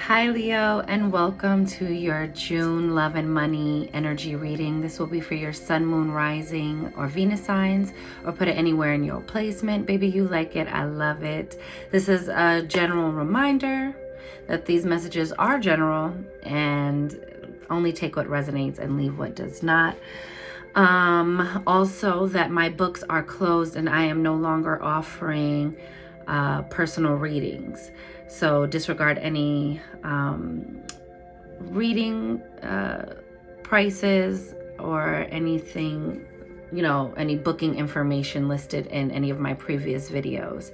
Hi Leo, and welcome to your June love and money energy reading. This will be for your sun, moon, rising, or Venus signs, or put it anywhere in your placement. Baby, you like it. I love it. This is a general reminder that these messages are general and only take what resonates and leave what does not. Also that my books are closed and I am no longer offering personal readings. So disregard any reading prices or anything, any booking information listed in any of my previous videos.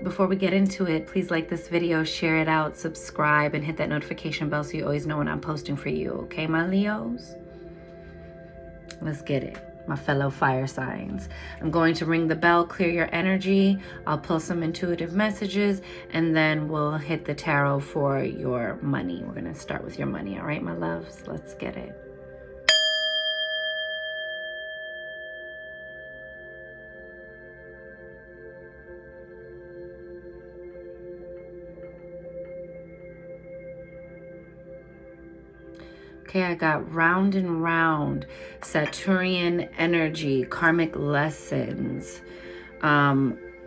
Before we get into it, please like this video, share it out, subscribe, and hit that notification bell so you always know when I'm posting for you. Okay, my Leos? Let's get it, my fellow fire signs. I'm going to ring the bell, clear your energy. I'll pull some intuitive messages, and then we'll hit the tarot for your money. We're going to start with your money. All right, my loves? Let's get it. Okay, I got round and round, Saturnian energy, karmic lessons,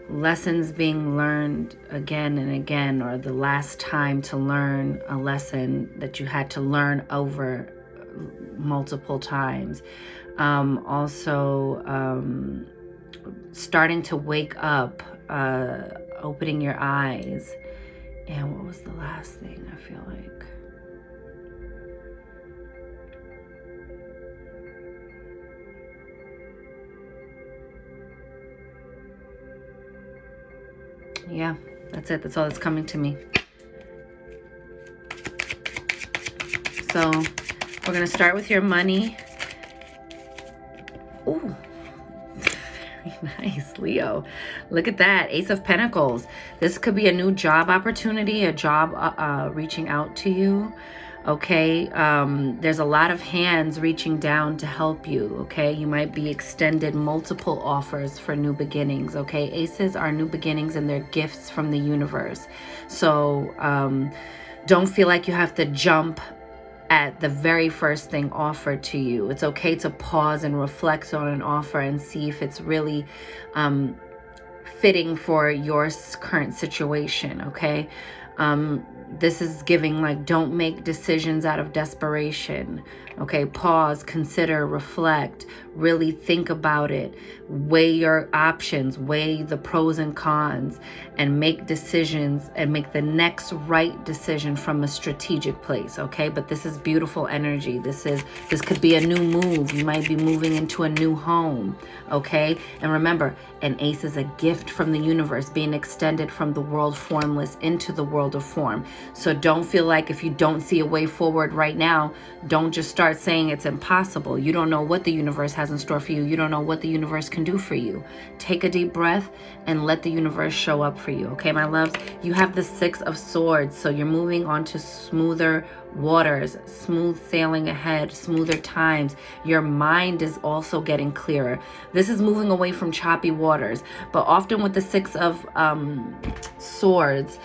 lessons being learned again and again, or the last time to learn a lesson that you had to learn over multiple times. Also, starting to wake up, opening your eyes. And what was the last thing, I feel like? Yeah, that's it. That's all that's coming to me. So we're going to start with your money. Ooh, very nice, Leo. Look at that. Ace of Pentacles. This could be a new job opportunity, a job reaching out to you. Okay, there's a lot of hands reaching down to help you. Okay, you might be extended multiple offers for new beginnings. Okay, aces are new beginnings and they're gifts from the universe. So don't feel like you have to jump at the very first thing offered to you. It's okay to pause and reflect on an offer and see if it's really fitting for your current situation. Okay, this is giving like, don't make decisions out of desperation. Okay, pause, consider, reflect, really think about it, weigh your options, weigh the pros and cons, and make decisions and make the next right decision from a strategic place. Okay, but this is beautiful energy. This could be a new move. You might be moving into a new home. Okay, and remember, an ace is a gift from the universe being extended from the world formless into the world of form. So don't feel like if you don't see a way forward right now, don't just start saying it's impossible. You don't know what the universe has in store for you. You don't know what the universe can do for you. Take a deep breath and let the universe show up for you. Okay, my loves? You have the Six of Swords, so you're moving on to smoother waters, smooth sailing ahead, smoother times. Your mind is also getting clearer. This is moving away from choppy waters, but often with the Six of Swords,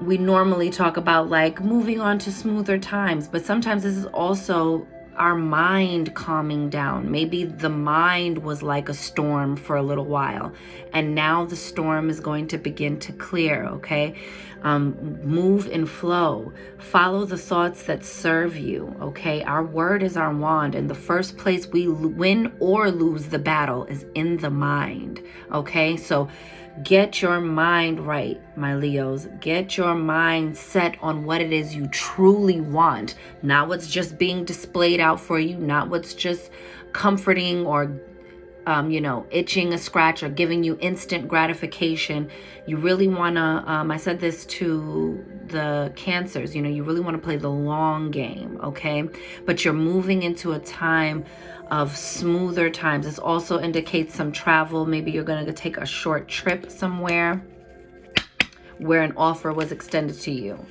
we normally talk about like moving on to smoother times, but sometimes this is also our mind calming down. Maybe the mind was like a storm for a little while, and now the storm is going to begin to clear. Okay, move and flow. Follow the thoughts that serve you. Okay, our word is our wand, and the first place we win or lose the battle is in the mind. Okay, so get your mind right, my Leos. Get your mind set on what it is you truly want, not what's just being displayed out for you, not what's just comforting or itching a scratch or giving you instant gratification. You really want to, I said this to the Cancers, you really want to play the long game, okay? But you're moving into a time of smoother times. This also indicates some travel. Maybe you're going to take a short trip somewhere where an offer was extended to you.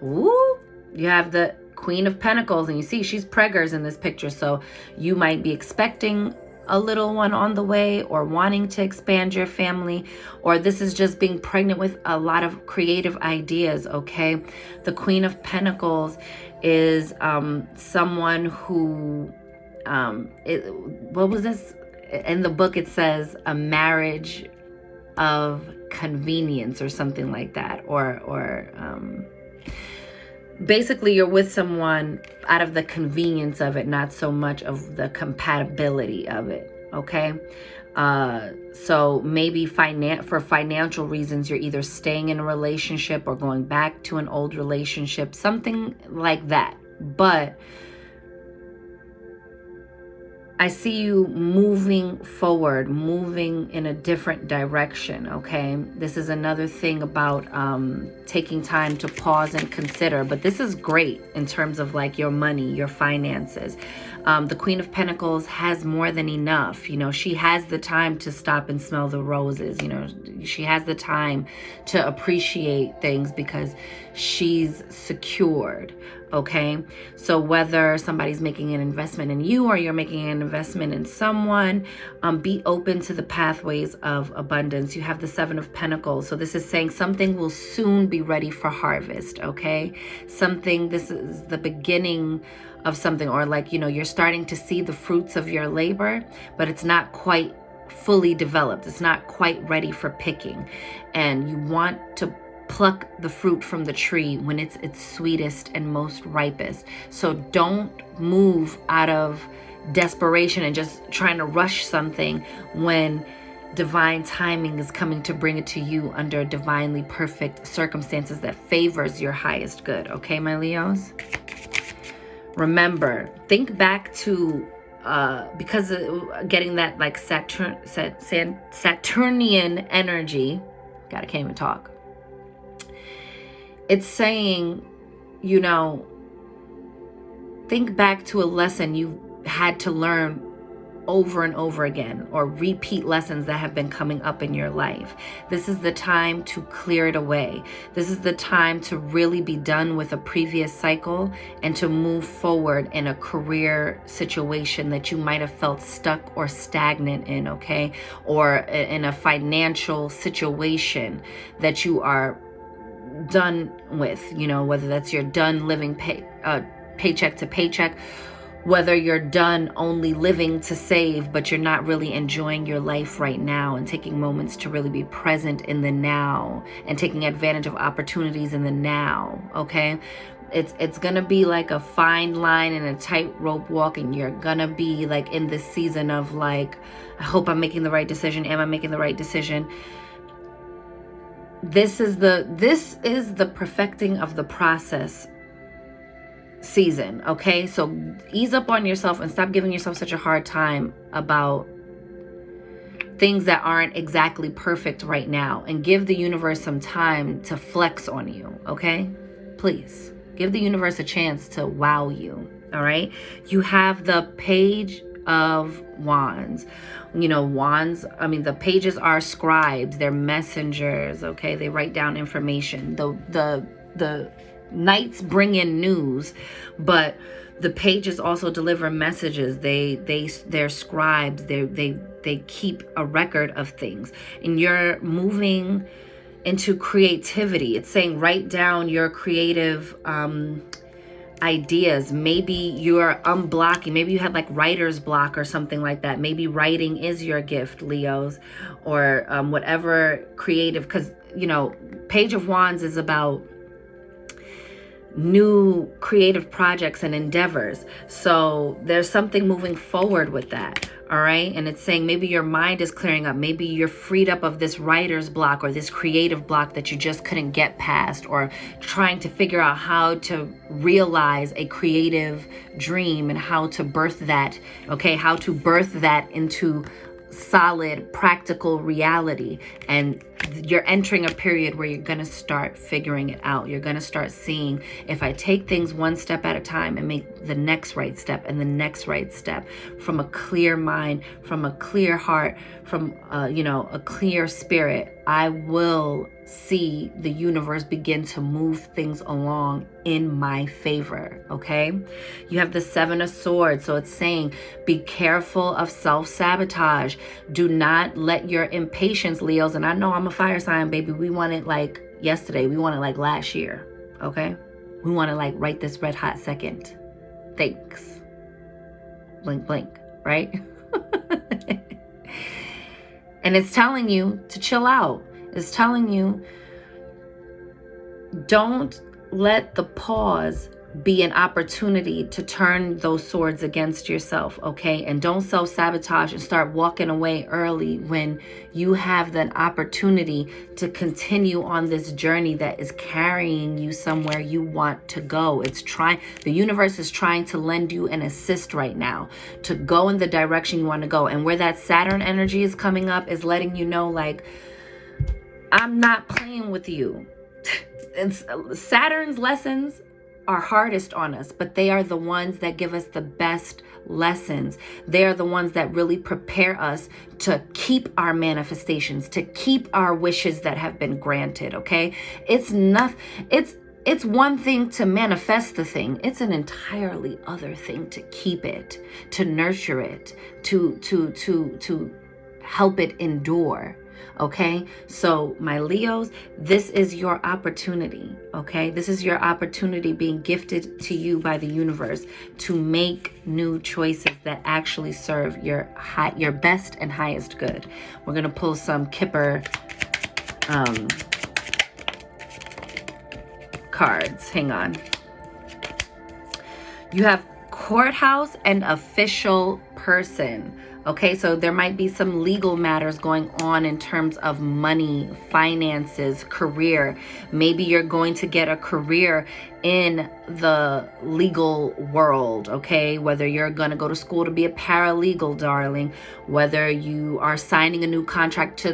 Ooh, you have the Queen of Pentacles, and you see she's preggers in this picture. So you might be expecting a little one on the way, or wanting to expand your family, or this is just being pregnant with a lot of creative ideas, okay? The Queen of Pentacles is someone who, what was this? In the book it says a marriage of convenience or something like that, or basically you're with someone out of the convenience of it, not so much of the compatibility of it, okay? So maybe for financial reasons, you're either staying in a relationship or going back to an old relationship, something like that. But I see you moving forward, moving in a different direction, okay? This is another thing about taking time to pause and consider. But this is great in terms of like your money, your finances. The Queen of Pentacles has more than enough. You know, she has the time to stop and smell the roses. You know, she has the time to appreciate things because she's secured. Okay, so whether somebody's making an investment in you or you're making an investment in someone, be open to the pathways of abundance. You have the Seven of Pentacles. So this is saying something will soon be ready for harvest. Okay, this is the beginning of something, or like, you know, you're starting to see the fruits of your labor, but it's not quite fully developed. It's not quite ready for picking. And you want to pluck the fruit from the tree when it's its sweetest and most ripest. So don't move out of desperation and just trying to rush something when divine timing is coming to bring it to you under divinely perfect circumstances that favors your highest good. Okay, my Leos? Remember, think back to because getting that like Saturnian energy. God, I can't even talk. It's saying, you know, think back to a lesson you had to learn over and over again, or repeat lessons that have been coming up in your life. This is the time to clear it away. This is the time to really be done with a previous cycle and to move forward in a career situation that you might have felt stuck or stagnant in, okay? Or in a financial situation that you are done with, you know, whether that's you're done living paycheck to paycheck, whether you're done only living to save, but you're not really enjoying your life right now and taking moments to really be present in the now and taking advantage of opportunities in the now, okay? It's gonna be like a fine line and a tightrope walk, and you're gonna be like in this season of like, I hope I'm making the right decision. Am I making the right decision? This is the perfecting of the process season, okay? So ease up on yourself and stop giving yourself such a hard time about things that aren't exactly perfect right now, and give the universe some time to flex on you, okay? Please give the universe a chance to wow you. All right, you have the Page of Wands. You know, wands, I mean, the pages are scribes, they're messengers, okay? They write down information. The knights bring in news, but the pages also deliver messages. They're scribes. They keep a record of things. And you're moving into creativity. It's saying write down your creative ideas. Maybe you're unblocking. Maybe you had like writer's block or something like that. Maybe writing is your gift, Leos, or whatever creative, because, you know, Page of Wands is about new creative projects and endeavors. So there's something moving forward with that. All right. And it's saying maybe your mind is clearing up. Maybe you're freed up of this writer's block or this creative block that you just couldn't get past, or trying to figure out how to realize a creative dream and how to birth that. Okay. How to birth that into solid, practical reality. And you're entering a period where you're going to start figuring it out. You're going to start seeing, if I take things one step at a time and make the next right step and the next right step from a clear mind, from a clear heart, from, you know, a clear spirit, I will see the universe begin to move things along in my favor, okay? You have the 7 of Swords, so it's saying be careful of self-sabotage. Do not let your impatience, Leos, and I know I'm a fire sign, baby. We want it like yesterday. We want it like last year, okay? We want to like right this red hot second. Thanks. Blink, blink, right? And it's telling you to chill out. It's telling you, don't let the pause be an opportunity to turn those swords against yourself, okay? And don't self-sabotage and start walking away early when you have that opportunity to continue on this journey that is carrying you somewhere you want to go. The universe is trying to lend you an assist right now to go in the direction you want to go. And where that Saturn energy is coming up is letting you know, like, I'm not playing with you. Saturn's lessons are hardest on us, but they are the ones that give us the best lessons. They are the ones that really prepare us to keep our manifestations, to keep our wishes that have been granted, okay? It's one thing to manifest the thing. It's an entirely other thing to keep it, to nurture it, to help it endure. Okay, so my Leos, this is your opportunity. Okay, this is your opportunity being gifted to you by the universe to make new choices that actually serve your best and highest good. We're gonna pull some Kipper cards. Hang on. You have courthouse and official person. Okay, so there might be some legal matters going on in terms of money, finances, career. Maybe you're going to get a career in the legal world, okay? Whether you're going to go to school to be a paralegal, darling, whether you are signing a new contract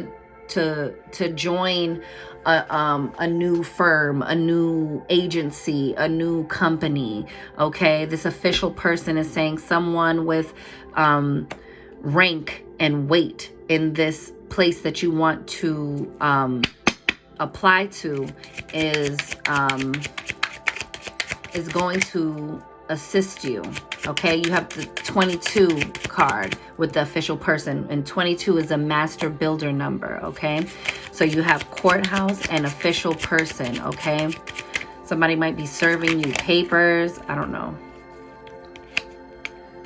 to join a new firm, a new agency, a new company, okay? This official person is saying someone with rank and weight in this place that you want to apply to is going to assist you. Okay, you have the 22 card with the official person, and 22 is a master builder number. Okay, so you have courthouse and official person. Okay, somebody might be serving you papers. I don't know.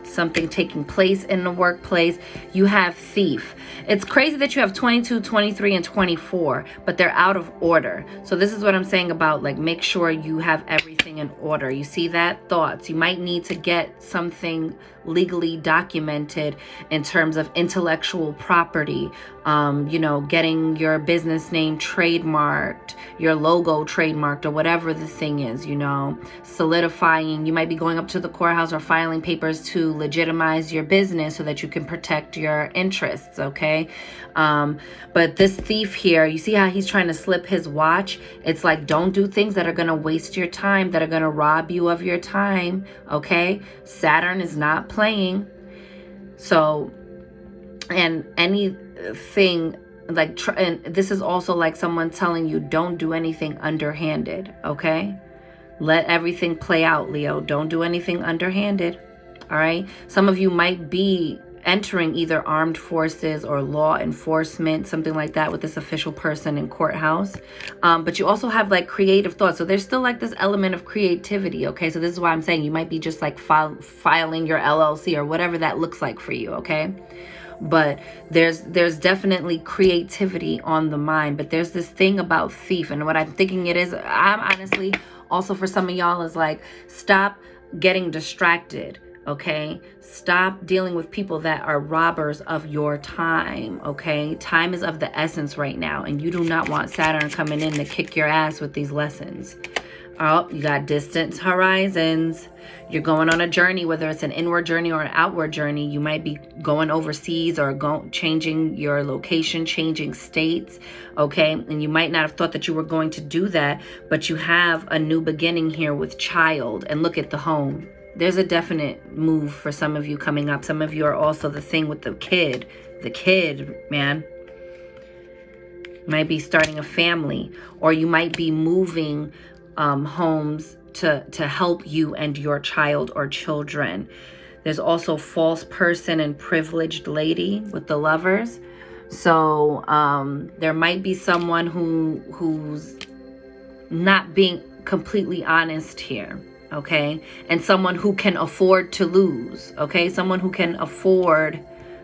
Something taking place in the workplace. You have thief. It's crazy that you have 22, 23, and 24, but they're out of order. So this is what I'm saying about, like, make sure you have everything in order. You see that? Thoughts. You might need to get something legally documented in terms of intellectual property, getting your business name trademarked, your logo trademarked, or whatever the thing is, solidifying. You might be going up to the courthouse or filing papers to legitimize your business so that you can protect your interests, okay? But this thief here, you see how he's trying to slip his watch? It's like, don't do things that are going to waste your time, that are going to rob you of your time, okay? Saturn is not playing. So, and anything like, and this is also like someone telling you, don't do anything underhanded, okay? Let everything play out, Leo. Don't do anything underhanded, all right? Some of you might be entering either armed forces or law enforcement, something like that, with this official person in courthouse. But you also have like creative thoughts. So there's still like this element of creativity, okay? So this is why I'm saying you might be just like filing your LLC or whatever that looks like for you, okay? But there's definitely creativity on the mind. But there's this thing about thief. And what I'm thinking it is, I'm honestly, also for some of y'all, is like, stop getting distracted. Okay, stop dealing with people that are robbers of your time. Okay, time is of the essence right now, and you do not want Saturn coming in to kick your ass with these lessons. Oh, you got distant horizons. You're going on a journey, whether it's an inward journey or an outward journey. You might be going overseas or changing your location, changing states. Okay, and you might not have thought that you were going to do that, but you have a new beginning here with child. And look at the home. There's a definite move for some of you coming up. Some of you are also the thing with the kid, man. You might be starting a family, or you might be moving homes to help you and your child or children. There's also false person and privileged lady with the Lovers. So there might be someone who's not being completely honest here, okay? And someone who can afford to lose, okay? Someone who can afford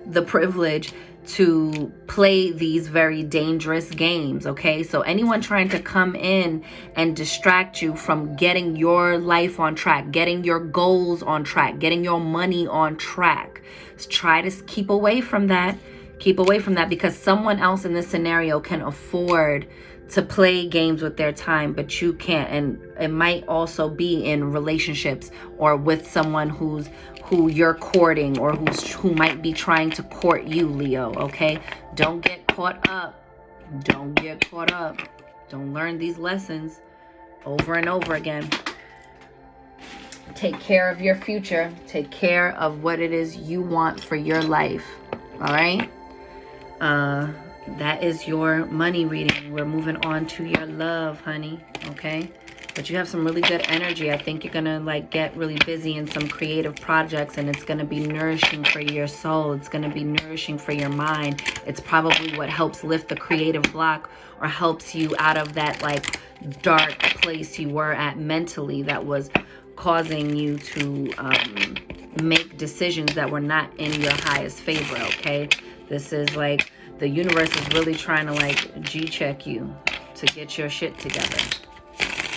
the privilege to play these very dangerous games, okay? So anyone trying to come in and distract you from getting your life on track, getting your goals on track, getting your money on track, try to keep away from that. Keep away from that, because someone else in this scenario can afford to play games with their time, but you can't. And it might also be in relationships or with someone who you're courting, or who might be trying to court you, Leo, okay? Don't get caught up. Don't get caught up. Don't learn these lessons over and over again. Take care of your future. Take care of what it is you want for your life, all right? That is your money reading. We're moving on to your love, honey, okay? But you have some really good energy. I think you're gonna like get really busy in some creative projects, and it's gonna be nourishing for your soul. It's gonna be nourishing for your mind. It's probably what helps lift the creative block, or helps you out of that like dark place you were at mentally that was causing you to make decisions that were not in your highest favor, okay? This is like the universe is really trying to like G-check you to get your shit together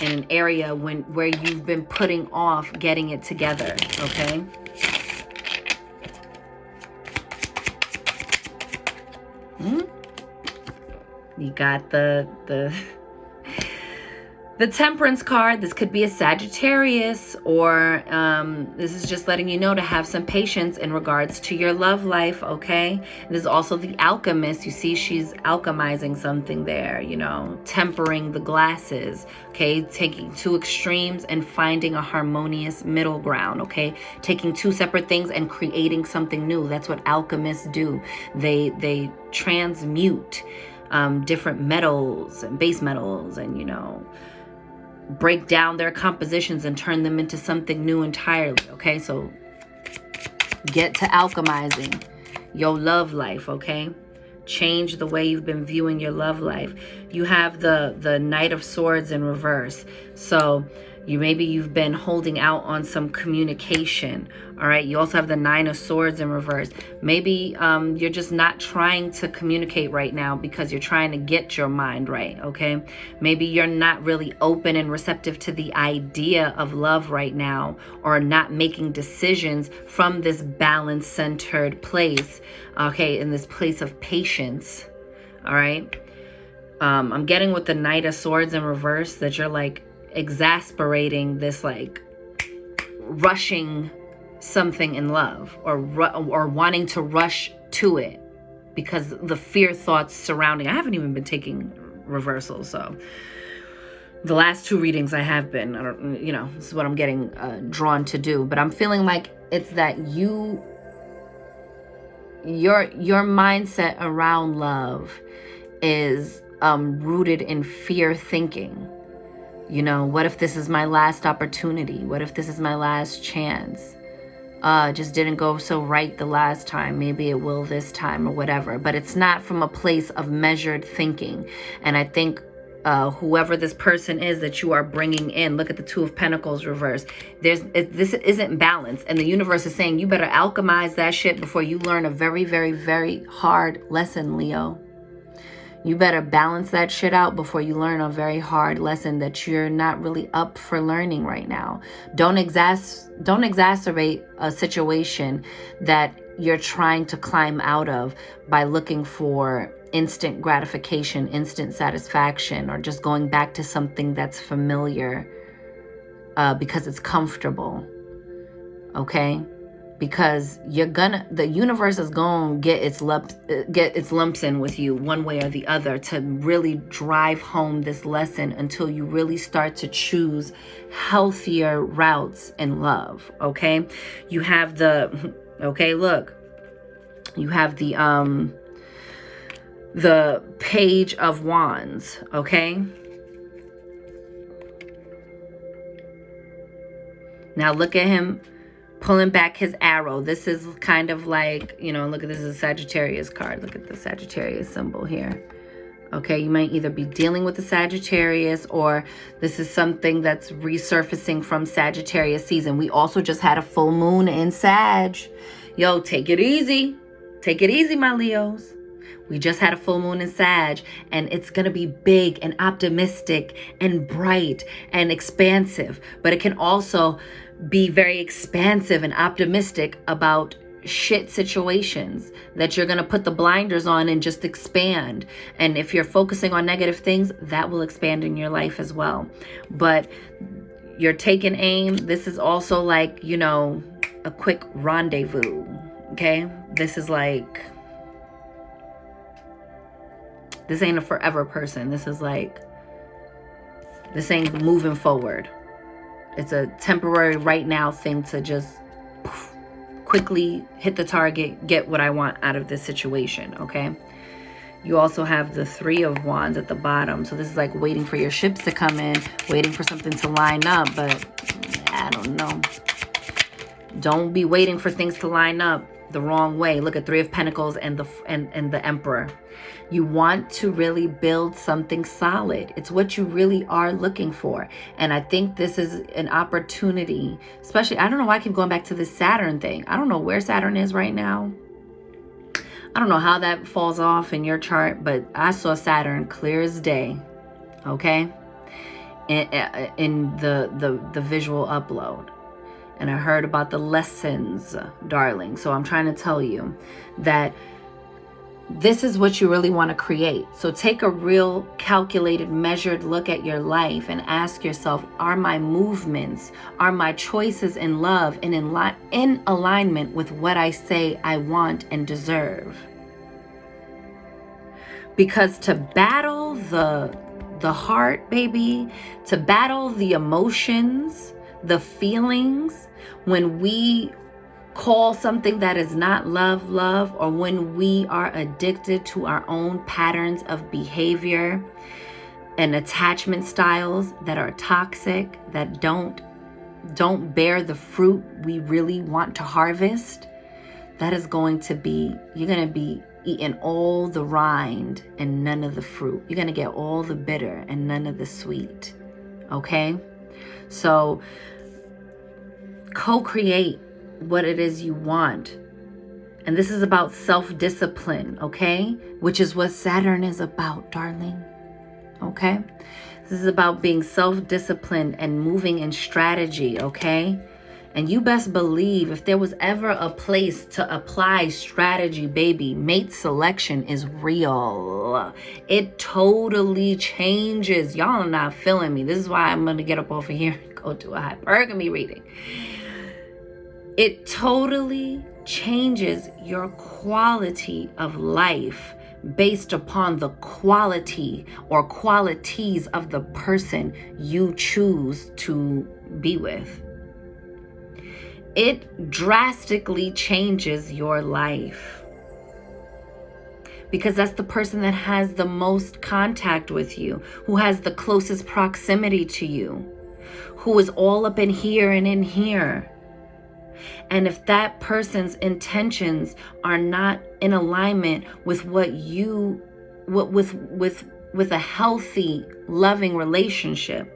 in an area where you've been putting off getting it together, okay? You got the Temperance card. This could be a Sagittarius, or this is just letting you know to have some patience in regards to your love life, okay? There's also the Alchemist. You see she's alchemizing something there, you know, tempering the glasses, okay? Taking two extremes and finding a harmonious middle ground, okay? Taking two separate things and creating something new. That's what alchemists do. They transmute different metals and base metals, and, you know, break down their compositions and turn them into something new entirely, okay? So get to alchemizing your love life, okay? Change the way you've been viewing your love life. You have the Knight of Swords in reverse. So you've been holding out on some communication, all right? You also have the Nine of Swords in reverse. Maybe you're just not trying to communicate right now because you're trying to get your mind right, okay? Maybe you're not really open and receptive to the idea of love right now, or not making decisions from this balance-centered place, okay, in this place of patience, all right? I'm getting with the Knight of Swords in reverse that you're like exasperating this like rushing something in love, or wanting to rush to it because the fear thoughts surrounding. I haven't even been taking reversals, so the last two readings I have been, I don't, you know, this is what I'm getting drawn to do. But I'm feeling like it's that your mindset around love is rooted in fear thinking. You know, what if this is my last opportunity? What if this is my last chance? Just didn't go so right the last time. Maybe it will this time, or whatever. But it's not from a place of measured thinking. And I think whoever this person is that you are bringing in, look at the Two of Pentacles reverse. This isn't balanced. And the universe is saying you better alchemize that shit before you learn a very, very, very hard lesson, Leo. You better balance that shit out before you learn a very hard lesson that you're not really up for learning right now. Don't exacerbate a situation that you're trying to climb out of by looking for instant gratification, instant satisfaction, or just going back to something that's familiar because it's comfortable, okay? Because the universe is gonna get its lumps in with you one way or the other to really drive home this lesson until you really start to choose healthier routes in love, okay? You have you have the the Page of Wands, okay? Now look at him pulling back his arrow. This is kind of like, you know, look at this is a Sagittarius card. Look at the Sagittarius symbol here. Okay, you might either be dealing with the Sagittarius, or this is something that's resurfacing from Sagittarius season. We also just had a full moon in Sag. Yo, take it easy. Take it easy, my Leos. We just had a full moon in Sag, and it's going to be big and optimistic and bright and expansive. But it can also be very expansive and optimistic about shit situations that you're going to put the blinders on and just expand. And if you're focusing on negative things, that will expand in your life as well. But you're taking aim. This is also like, you know, a quick rendezvous. Okay. This is like, this ain't a forever person. This is like, this ain't moving forward. It's a temporary right now thing to just quickly hit the target, get what I want out of this situation, okay? You also have the Three of Wands at the bottom. So this is like waiting for your ships to come in, waiting for something to line up, but I don't know. Don't be waiting for things to line up the wrong way. Look at Three of Pentacles and the Emperor. You want to really build something solid. It's what you really are looking for. And I think this is an opportunity, especially, I don't know why I keep going back to this Saturn thing. I don't know where Saturn is right now. I don't know how that falls off in your chart, but I saw Saturn clear as day, okay? In the visual upload. And I heard about the lessons, darling. So I'm trying to tell you that this is what you really want to create. So take a real calculated, measured look at your life and ask yourself, are my movements, are my choices in love and in alignment with what I say I want and deserve? Because to battle the heart, baby, to battle the emotions, the feelings, when we call something that is not love, love, or when we are addicted to our own patterns of behavior and attachment styles that are toxic, that don't bear the fruit we really want to harvest, that is going to be, you're going to be eating all the rind and none of the fruit. You're going to get all the bitter and none of the sweet. Okay? So co-create what it is you want. And this is about self-discipline, okay? Which is what Saturn is about, darling. Okay? This is about being self-disciplined and moving in strategy, okay? And you best believe if there was ever a place to apply strategy, baby, mate selection is real. It totally changes. Y'all are not feeling me. This is why I'm going to get up off of here and go to a hypergamy reading. It totally changes your quality of life based upon the quality or qualities of the person you choose to be with. It drastically changes your life because that's the person that has the most contact with you, who has the closest proximity to you, who is all up in here and in here. And if that person's intentions are not in alignment with what you, with a healthy, loving relationship,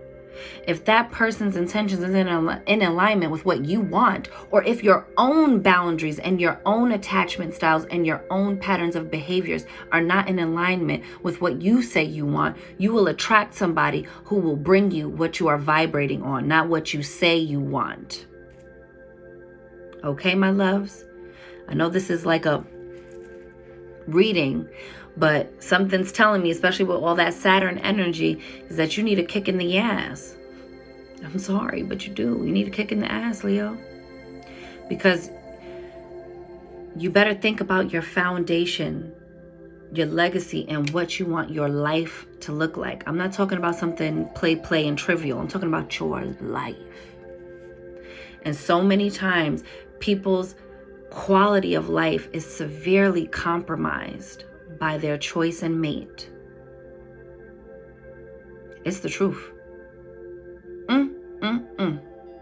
if that person's intentions is in alignment with what you want, or if your own boundaries and your own attachment styles and your own patterns of behaviors are not in alignment with what you say you want, you will attract somebody who will bring you what you are vibrating on, not what you say you want. Okay, my loves? I know this is like a reading, but something's telling me, especially with all that Saturn energy, is that you need a kick in the ass. I'm sorry, but you do. You need a kick in the ass, Leo. Because you better think about your foundation, your legacy, and what you want your life to look like. I'm not talking about something play, and trivial. I'm talking about your life. And so many times, people's quality of life is severely compromised by their choice and mate. It's the truth.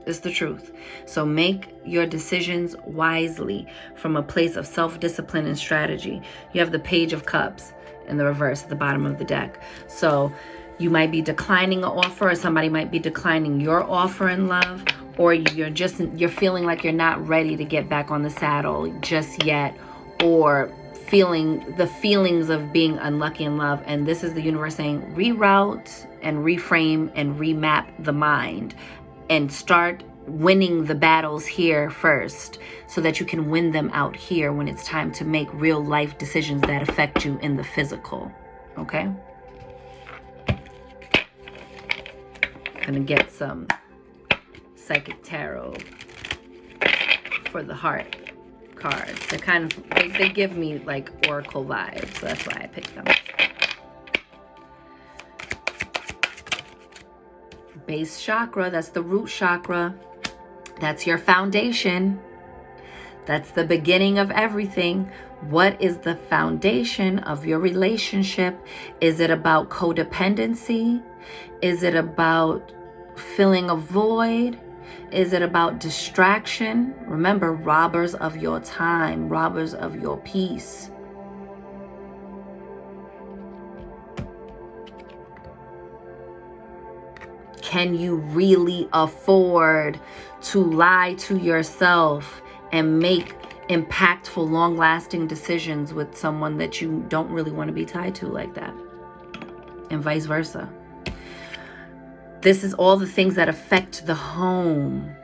It's the truth. So make your decisions wisely from a place of self-discipline and strategy. You have the Page of Cups in the reverse at the bottom of the deck. So you might be declining an offer, or somebody might be declining your offer in love, or you're feeling like you're not ready to get back on the saddle just yet, or feeling the feelings of being unlucky in love. And this is the universe saying, reroute and reframe and remap the mind and start winning the battles here first, so that you can win them out here when it's time to make real life decisions that affect you in the physical. Okay? Gonna get some psychic tarot for the heart cards. They're kind of, they give me like oracle vibes, so that's why I picked them. Base chakra, that's the root chakra. That's your foundation. That's the beginning of everything. What is the foundation of your relationship? Is it about codependency? Is it about filling a void? Is it about distraction? Remember, robbers of your time, robbers of your peace. Can you really afford to lie to yourself and make impactful, long-lasting decisions with someone that you don't really want to be tied to like that? And vice versa. This is all the things that affect the home,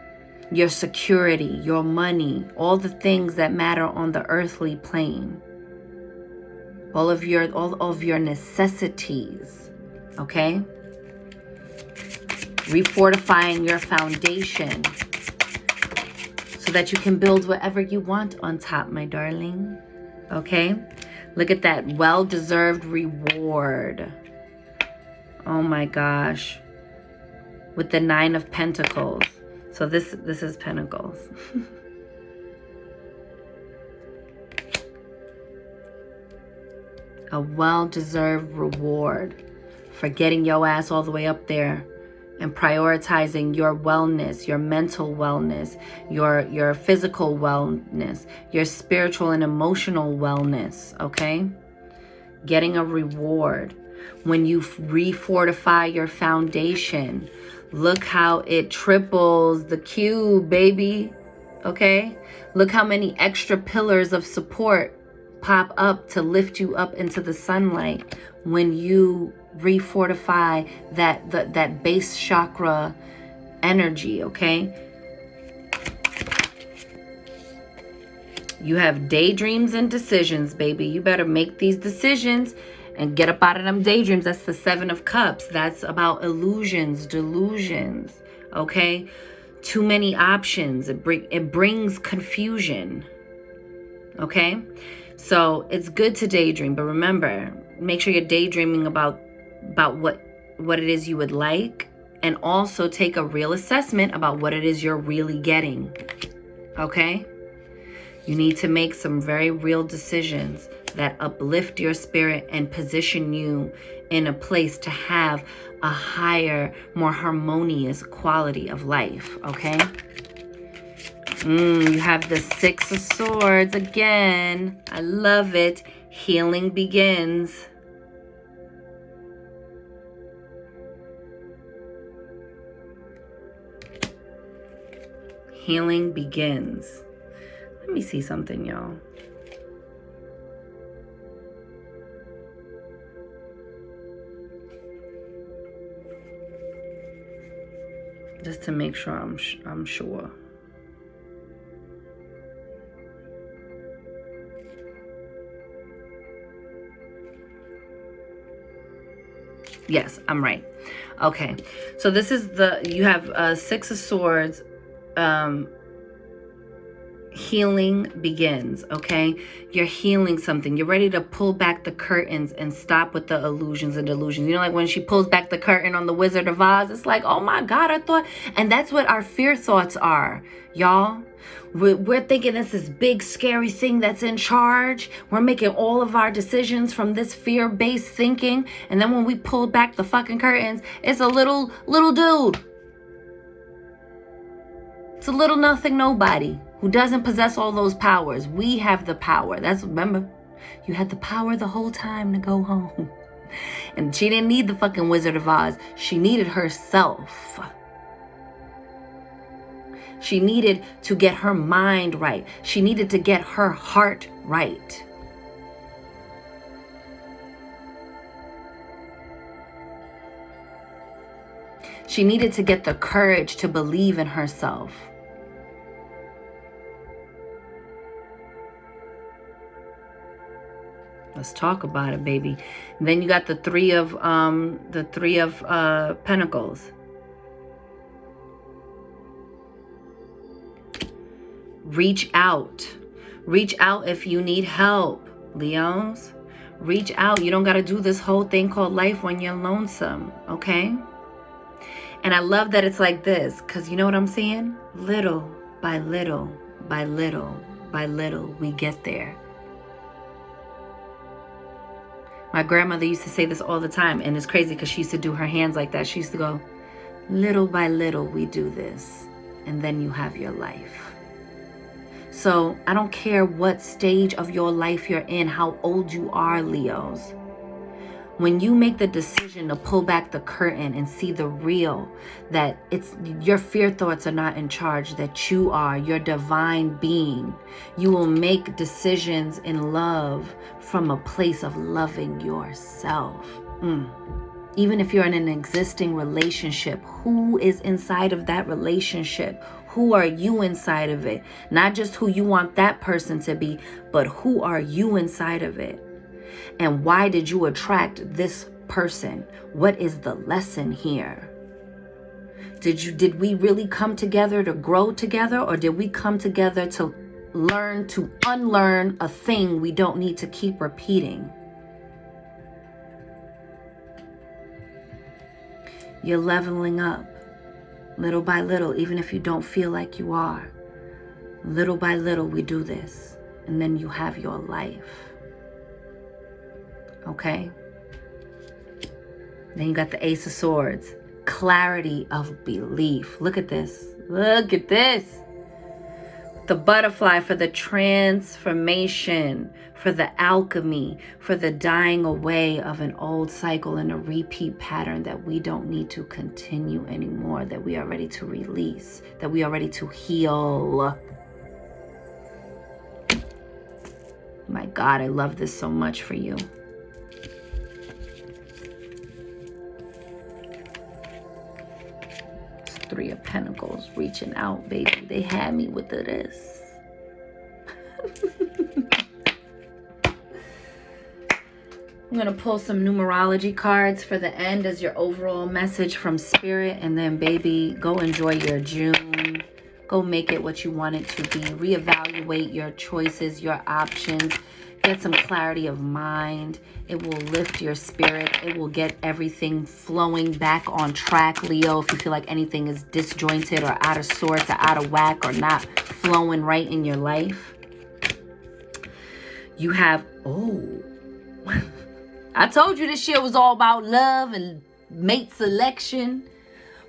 your security, your money, all the things that matter on the earthly plane. All of your necessities, okay? Refortifying your foundation so that you can build whatever you want on top, my darling. Okay? Look at that well-deserved reward. Oh my gosh. With the 9 of Pentacles. So this is Pentacles. A well-deserved reward for getting your ass all the way up there and prioritizing your wellness, your mental wellness, your physical wellness, your spiritual and emotional wellness, okay? Getting a reward. When you refortify your foundation, look how it triples the cube, baby, okay? Look how many extra pillars of support pop up to lift you up into the sunlight when you refortify that base chakra energy, okay? You have daydreams and decisions, baby. You better make these decisions and get up out of them daydreams. That's the 7 of Cups. That's about illusions, delusions, okay? Too many options. It brings confusion, okay? So it's good to daydream, but remember, make sure you're daydreaming about what it is you would like, and also take a real assessment about what it is you're really getting, okay? You need to make some very real decisions that uplift your spirit and position you in a place to have a higher, more harmonious quality of life, okay? You have the 6 of Swords again. I love it. Healing begins. Healing begins. Let me see something, y'all. Just to make sure I'm sure. Yes, I'm right. Okay. So this is you have 6 of Swords. healing begins, okay? You're healing something. You're ready to pull back the curtains and stop with the illusions and delusions. You know, like when she pulls back the curtain on the Wizard of Oz, it's like, oh my God, I thought, and that's what our fear thoughts are, y'all. We're thinking it's this big scary thing that's in charge. We're making all of our decisions from this fear-based thinking, and then when we pull back the fucking curtains, it's a little dude. It's a little nothing nobody who doesn't possess all those powers. We have the power. Remember, you had the power the whole time to go home. And she didn't need the fucking Wizard of Oz. She needed herself. She needed to get her mind right. She needed to get her heart right. She needed to get the courage to believe in herself. Let's talk about it, baby. And then you got the three of Pentacles. Reach out. Reach out if you need help, Leos. Reach out. You don't got to do this whole thing called life when you're lonesome, okay? And I love that it's like this, because you know what I'm saying? Little by little, by little, by little, we get there. My grandmother used to say this all the time, and it's crazy because she used to do her hands like that. She used to go, little by little, we do this, and then you have your life. So I don't care what stage of your life you're in, how old you are, Leos. When you make the decision to pull back the curtain and see the real, that it's your fear thoughts are not in charge, that you are your divine being, you will make decisions in love from a place of loving yourself. Even if you're in an existing relationship, who is inside of that relationship? Who are you inside of it? Not just who you want that person to be, but who are you inside of it? And why did you attract this person? What is the lesson here? Did we really come together to grow together, or did we come together to learn to unlearn a thing we don't need to keep repeating? You're leveling up little by little, even if you don't feel like you are. Little by little, we do this, and then you have your life. Okay? Then you got the Ace of Swords. Clarity of belief. Look at this. Look at this. The butterfly for the transformation, for the alchemy, for the dying away of an old cycle and a repeat pattern that we don't need to continue anymore, that we are ready to release, that we are ready to heal. My God, I love this so much for you. Three of Pentacles reaching out, baby. They had me with this. I'm going to pull some numerology cards for the end as your overall message from Spirit. And then, baby, go enjoy your June. Go make it what you want it to be. Reevaluate your choices, your options. Get some clarity of mind. It will lift your spirit. It will get everything flowing back on track, Leo. If you feel like anything is disjointed or out of sorts or out of whack or not flowing right in your life. You have, I told you this year was all about love and mate selection.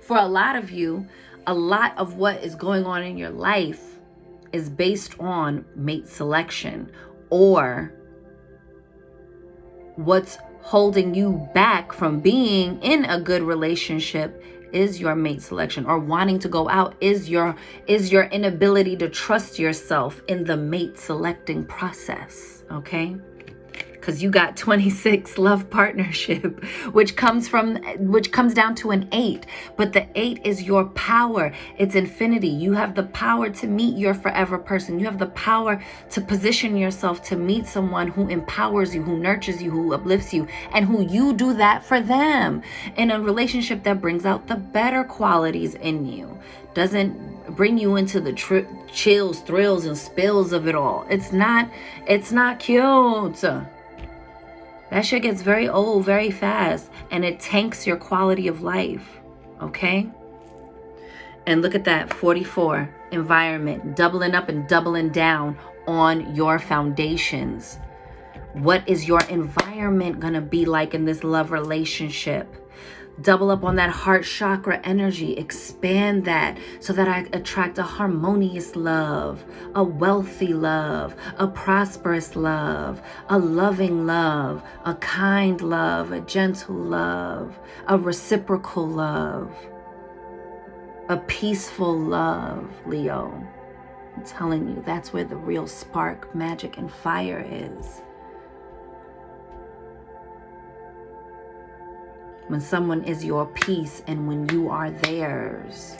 For a lot of you, a lot of what is going on in your life is based on mate selection, or what's holding you back from being in a good relationship is your mate selection, or wanting to go out is your inability to trust yourself in the mate selecting process. Okay? because you got 26 love partnership, which comes down to an 8. But the 8 is your power. It's infinity. You have the power to meet your forever person. You have the power to position yourself to meet someone who empowers you, who nurtures you, who uplifts you, and who you do that for them in a relationship that brings out the better qualities in you. Doesn't bring you into the chills, thrills, and spills of it all. It's not cute. That shit gets very old very fast, and it tanks your quality of life, okay? And look at that, 44, environment, doubling up and doubling down on your foundations. What is your environment gonna be like in this love relationship? Double up on that heart chakra energy. Expand that so that I attract a harmonious love, a wealthy love, a prosperous love, a loving love, a kind love, a gentle love, a reciprocal love, a peaceful love, Leo. I'm telling you, that's where the real spark, magic, and fire is. When someone is your peace and when you are theirs.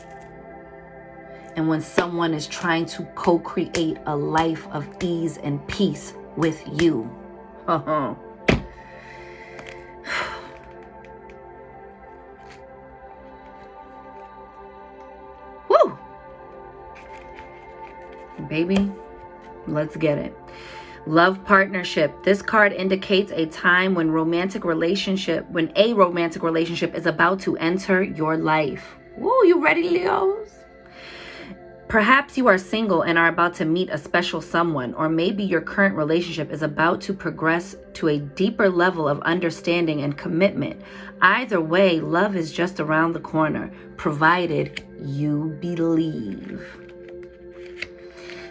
And when someone is trying to co-create a life of ease and peace with you. Woo! Baby, let's get it. Love partnership. This card indicates a time when a romantic relationship is about to enter your life. Woo, you ready, Leos? Perhaps you are single and are about to meet a special someone, or maybe your current relationship is about to progress to a deeper level of understanding and commitment. Either way, love is just around the corner, provided you believe.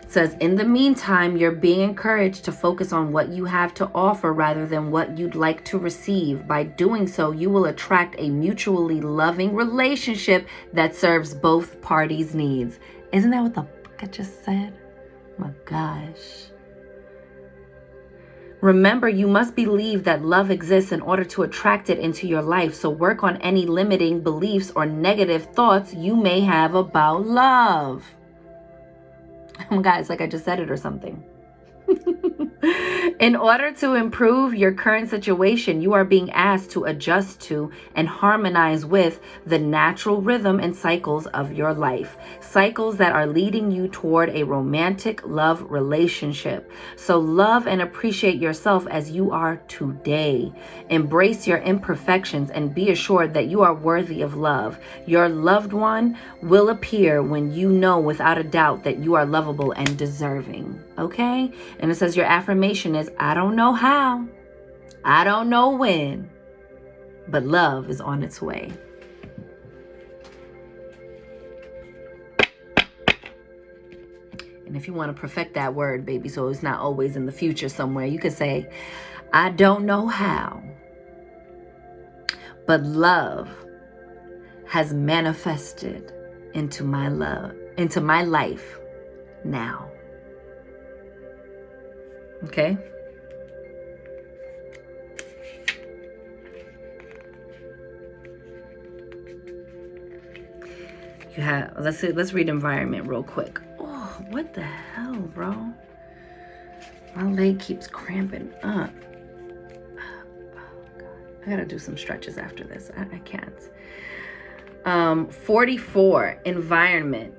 It says, in the meantime, you're being encouraged to focus on what you have to offer rather than what you'd like to receive. By doing so, you will attract a mutually loving relationship that serves both parties' needs. Isn't that what the fuck I just said? Oh my gosh. Remember, you must believe that love exists in order to attract it into your life. So work on any limiting beliefs or negative thoughts you may have about love. Oh my God, it's like I just said it or something. In order to improve your current situation, you are being asked to adjust to and harmonize with the natural rhythm and cycles of your life. Cycles that are leading you toward a romantic love relationship. So love and appreciate yourself as you are today. Embrace your imperfections and be assured that you are worthy of love. Your loved one will appear when you know without a doubt that you are lovable and deserving. Okay? And it says your affirmation is, I don't know how, I don't know when, but love is on its way. And if you want to perfect that word, baby, so it's not always in the future somewhere, you could say, I don't know how, but love has manifested into my life now. Okay? You have, let's read environment real quick. Oh, what the hell, bro? My leg keeps cramping up. Oh, God. I gotta do some stretches after this. I can't. 44, environment.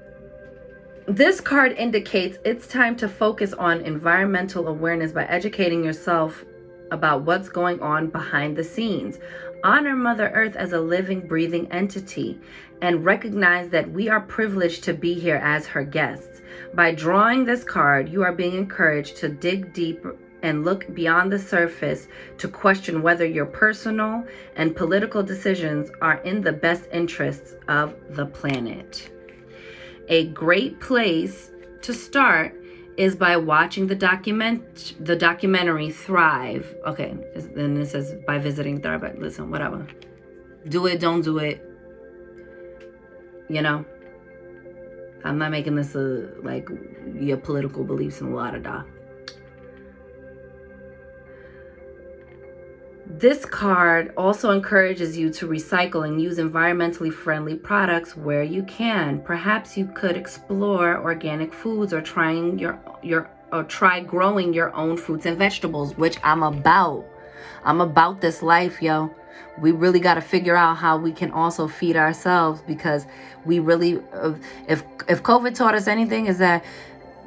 This card indicates it's time to focus on environmental awareness by educating yourself about what's going on behind the scenes. Honor Mother Earth as a living, breathing entity and recognize that we are privileged to be here as her guests. By drawing this card, you are being encouraged to dig deep and look beyond the surface to question whether your personal and political decisions are in the best interests of the planet. A great place to start is by watching the documentary Thrive. Okay, then it says by visiting Thrive. But listen, whatever. Do it, don't do it. You know, I'm not making this like your political beliefs and la da da. This card also encourages you to recycle and use environmentally friendly products where you can. Perhaps you could explore organic foods or try growing your own fruits and vegetables, which I'm about. I'm about this life, yo. We really got to figure out how we can also feed ourselves, because we really, if COVID taught us anything, is that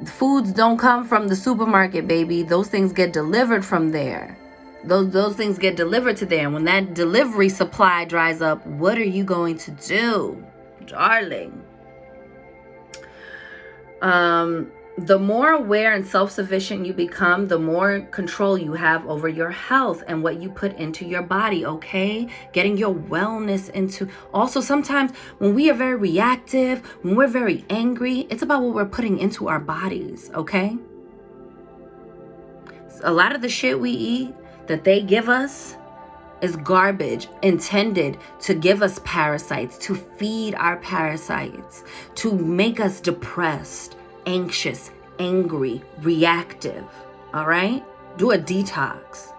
foods don't come from the supermarket, baby. Those things get delivered from there. Those things get delivered to there. And when that delivery supply dries up, what are you going to do, darling? The more aware and self-sufficient you become, the more control you have over your health and what you put into your body, okay? Getting your wellness into... Also, sometimes when we are very reactive, when we're very angry, it's about what we're putting into our bodies, okay? A lot of the shit we eat that they give us is garbage, intended to give us parasites, to feed our parasites, to make us depressed, anxious, angry, reactive. All right? Do a detox.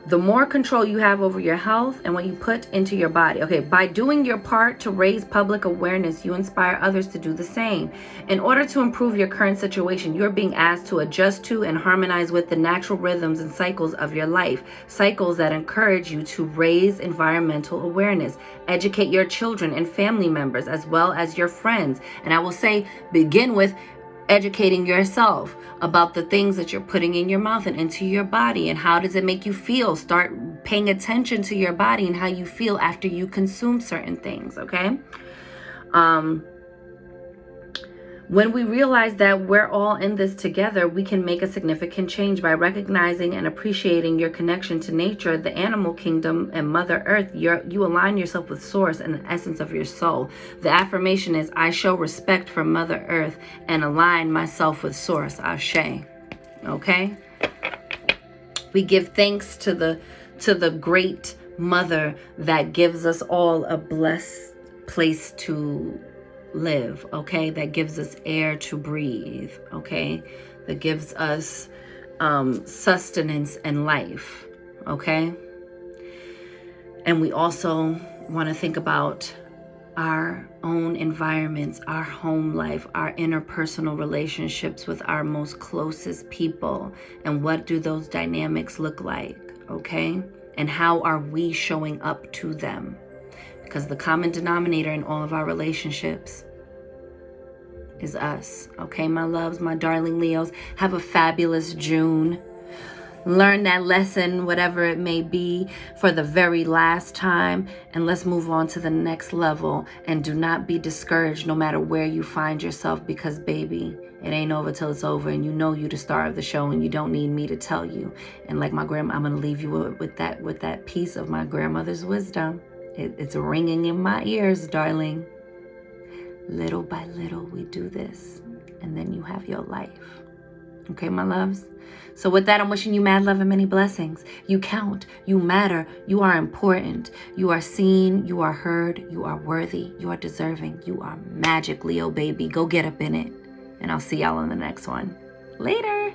The more control you have over your health and what you put into your body. Okay, by doing your part to raise public awareness, you inspire others to do the same. In order to improve your current situation, you're being asked to adjust to and harmonize with the natural rhythms and cycles of your life. Cycles that encourage you to raise environmental awareness. Educate your children and family members as well as your friends. And I will say, begin with educating yourself about the things that you're putting in your mouth and into your body, and how does it make you feel. Start paying attention to your body and how you feel after you consume certain things, okay? When we realize that we're all in this together, we can make a significant change by recognizing and appreciating your connection to nature, the animal kingdom, and Mother Earth. You align yourself with Source and the essence of your soul. The affirmation is, I show respect for Mother Earth and align myself with Source. Ashe. Okay? We give thanks to the great Mother that gives us all a blessed place to live, okay? That gives us air to breathe, okay? That gives us sustenance and life, okay? And we also want to think about our own environments, our home life, our interpersonal relationships with our most closest people, and what do those dynamics look like, okay? And how are we showing up to them? Because the common denominator in all of our relationships is us. Okay, my loves, my darling Leos, have a fabulous June. Learn that lesson, whatever it may be, for the very last time. And let's move on to the next level. And do not be discouraged no matter where you find yourself, because baby, it ain't over till it's over. And you know you the star of the show, and you don't need me to tell you. And like my grandma, I'm going to leave you with that piece of my grandmother's wisdom. It's ringing in my ears, darling. Little by little, we do this, and then you have your life. Okay, my loves? So with that, I'm wishing you mad love and many blessings. You count, you matter, you are important, you are seen, you are heard, you are worthy, you are deserving, you are magic, Leo baby. Go get up in it, and I'll see y'all on the next one. Later.